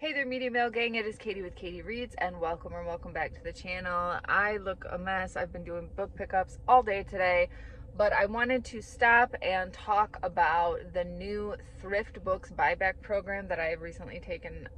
Hey there, Media Mail Gang. It is Katie with KateyReads, and welcome back to the channel. I look a mess. I've been doing book pickups all day today, but I wanted to stop and talk about the new Thrift Books buyback program that I have recently taken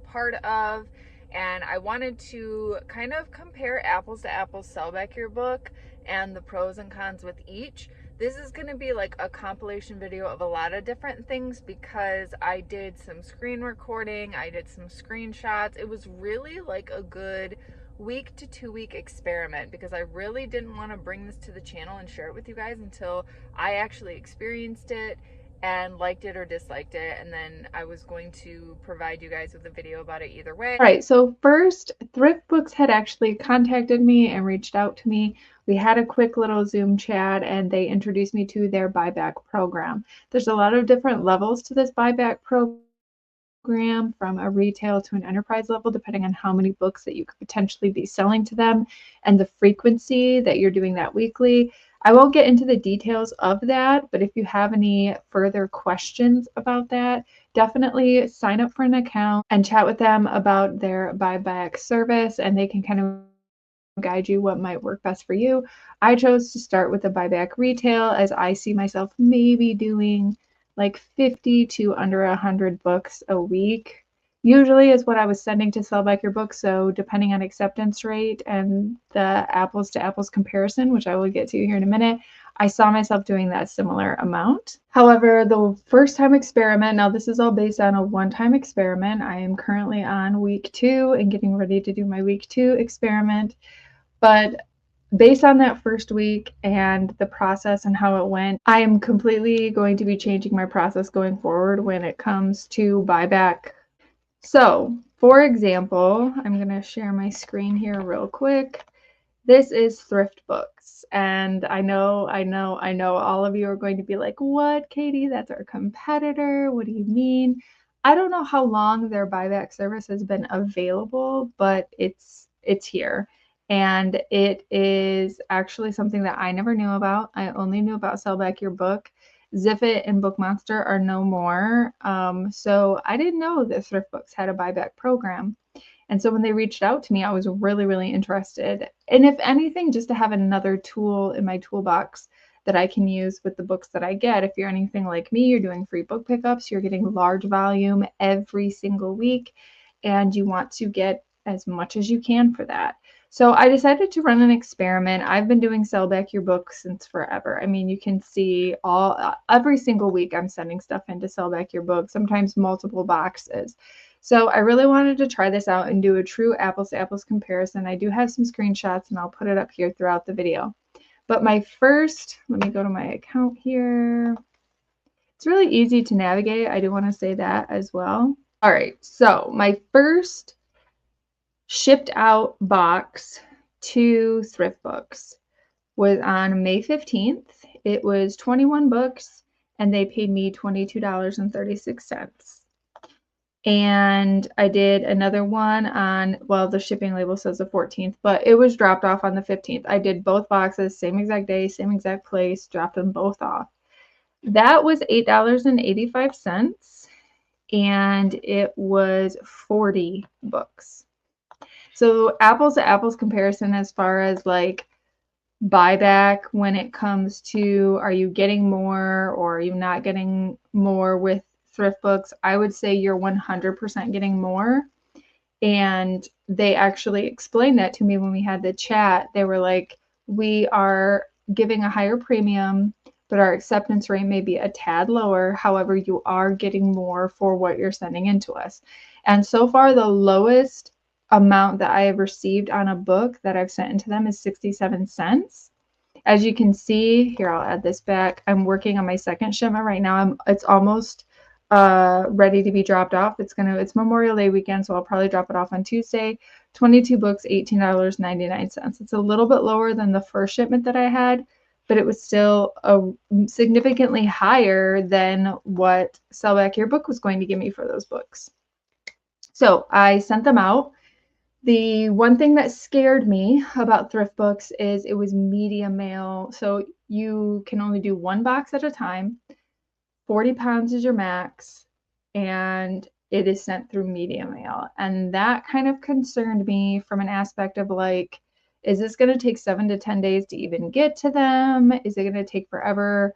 part of. And I wanted to kind of compare apples to apples, sell back your book, and the pros and cons with each. This is going to be like a compilation video of a lot of different things because I did some screen recording, I did some screenshots. It was really like a good week to 2 week experiment because I really didn't want to bring this to the channel and share it with you guys until I actually experienced it and liked it or disliked it, and then I was going to provide you guys with a video about it either way. All right, so first, Thrift Books had actually contacted me and reached out to me. We had a quick little Zoom chat and they introduced me to their buyback program. There's a lot of different levels to this buyback program, from a retail to an enterprise level, depending on how many books that you could potentially be selling to them and the frequency that you're doing that weekly. I won't get into the details of that, but if you have any further questions about that, definitely sign up for an account and chat with them about their buyback service, and they can kind of guide you what might work best for you. I chose to start with the buyback retail as I see myself maybe doing like 50 to under 100 books a week. Usually is what I was sending to sell back your book. So depending on acceptance rate and the apples to apples comparison, which I will get to here in a minute, I saw myself doing that similar amount. However, the first time experiment, now this is all based on a one-time experiment. I am currently on week 2 and getting ready to do my week 2 experiment. But based on that first week and the process and how it went, I am completely going to be changing my process going forward when it comes to buyback. So, for example, I'm going to share my screen here real quick. This is Thrift Books. And I know all of you are going to be like, what, Katie? That's our competitor. What do you mean? I don't know how long their buyback service has been available, but it's here. And it is actually something that I never knew about. I only knew about Sell Back Your Book. Ziffit and Book Monster are no more. So I didn't know that Thrift Books had a buyback program. And so when they reached out to me, I was really, really interested. And if anything, just to have another tool in my toolbox that I can use with the books that I get. If you're anything like me, you're doing free book pickups, you're getting large volume every single week, and you want to get as much as you can for that. So I decided to run an experiment. I've been doing Sell Back Your Book since forever. I mean, you can see every single week I'm sending stuff in to Sell Back Your Book, sometimes multiple boxes. So I really wanted to try this out and do a true apples to apples comparison. I do have some screenshots and I'll put it up here throughout the video. But let me go to my account here. It's really easy to navigate. I do want to say that as well. All right, so my first shipped out box to Thrift Books was on May 15th. It was 21 books and they paid me $22.36. And I did another one on, well, the shipping label says the 14th, but it was dropped off on the 15th. I did both boxes, same exact day, same exact place, dropped them both off. That was $8.85, and it was 40 books. So apples to apples comparison as far as like buyback when it comes to, are you getting more or are you not getting more with Thrift Books? I would say you're 100% getting more. And they actually explained that to me when we had the chat. They were like, we are giving a higher premium, but our acceptance rate may be a tad lower. However, you are getting more for what you're sending into us. And so far, the lowest amount that I have received on a book that I've sent into them is 67 cents. As you can see here, I'll add this back. I'm working on my second shipment right now. It's almost ready to be dropped off. It's Memorial Day weekend, so I'll probably drop it off on Tuesday. 22 books, $18.99. It's a little bit lower than the first shipment that I had, but it was still significantly higher than what Sell Back Your Book was going to give me for those books. So I sent them out. The one thing that scared me about Thrift Books is it was media mail. So you can only do one box at a time. 40 pounds is your max. And it is sent through media mail. And that kind of concerned me from an aspect of like, is this going to take 7 to 10 days to even get to them? Is it going to take forever,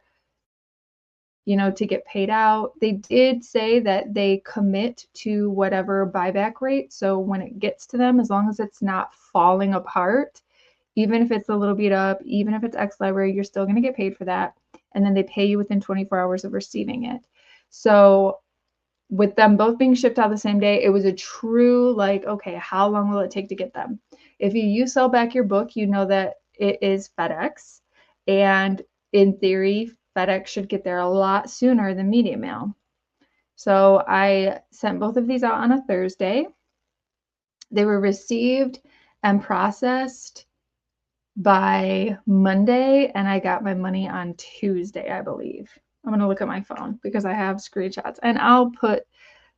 to get paid out? They did say that they commit to whatever buyback rate. So when it gets to them, as long as it's not falling apart, even if it's a little beat up, even if it's ex-library, you're still going to get paid for that. And then they pay you within 24 hours of receiving it. So with them both being shipped out the same day, it was a true like, okay, how long will it take to get them? If you sell back your book, you know that it is FedEx. And in theory, FedEx should get there a lot sooner than media mail. So I sent both of these out on a Thursday. They were received and processed by Monday, and I got my money on Tuesday, I believe. I'm going to look at my phone because I have screenshots, and I'll put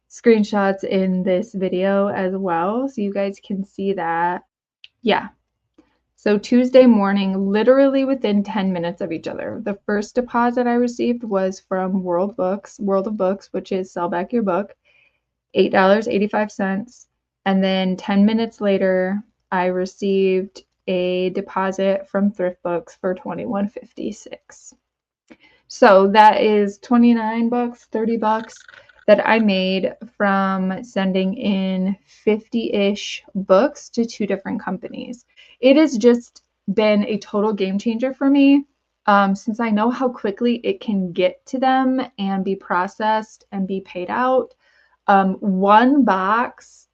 screenshots in this video as well so you guys can see that. Yeah. So Tuesday morning, literally within 10 minutes of each other. The first deposit I received was from World of Books, which is Sell Back Your Book, $8.85. And then 10 minutes later, I received a deposit from Thrift Books for $21.56. So that is 29 bucks, 30 bucks that I made from sending in 50-ish books to 2 different companies. It has just been a total game changer for me, since I know how quickly it can get to them and be processed and be paid out. One box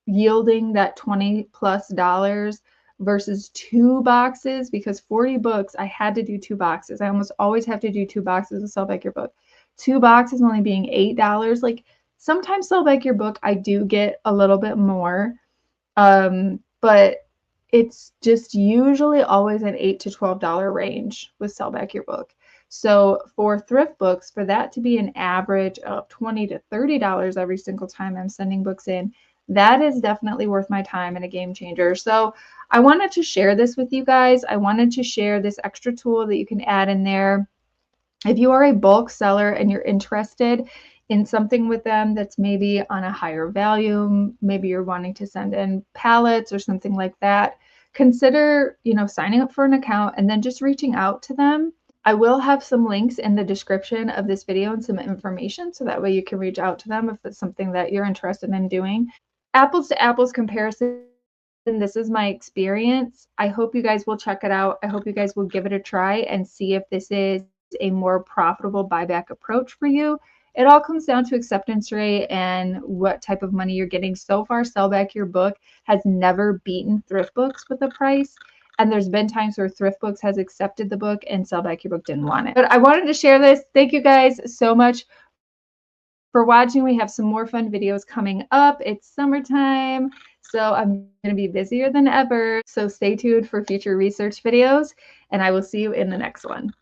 yielding that $20+ versus 2 boxes, because 40 books, I had to do 2 boxes. I almost always have to do 2 boxes of Sell Back Your Book. 2 boxes only being $8. Like sometimes Sell Back Your Book, I do get a little bit more, but it's just usually always an $8 to $12 range with Sell Back Your Book. So for Thrift Books, for that to be an average of $20 to $30 every single time I'm sending books in, that is definitely worth my time and a game changer. So I wanted to share this with you guys. I wanted to share this extra tool that you can add in there. If you are a bulk seller and you're interested in something with them that's maybe on a higher value, maybe you're wanting to send in pallets or something like that, consider, signing up for an account and then just reaching out to them. I will have some links in the description of this video and some information, so that way you can reach out to them if it's something that you're interested in doing. Apples to apples comparison, this is my experience. I hope you guys will check it out. I hope you guys will give it a try and see if this is a more profitable buyback approach for you. It all comes down to acceptance rate and what type of money you're getting. So far, Sell Back Your Book has never beaten Thrift Books with a price. And there's been times where Thrift Books has accepted the book and Sell Back Your Book didn't want it. But I wanted to share this. Thank you guys so much for watching. We have some more fun videos coming up. It's summertime, so I'm going to be busier than ever. So stay tuned for future research videos, and I will see you in the next one.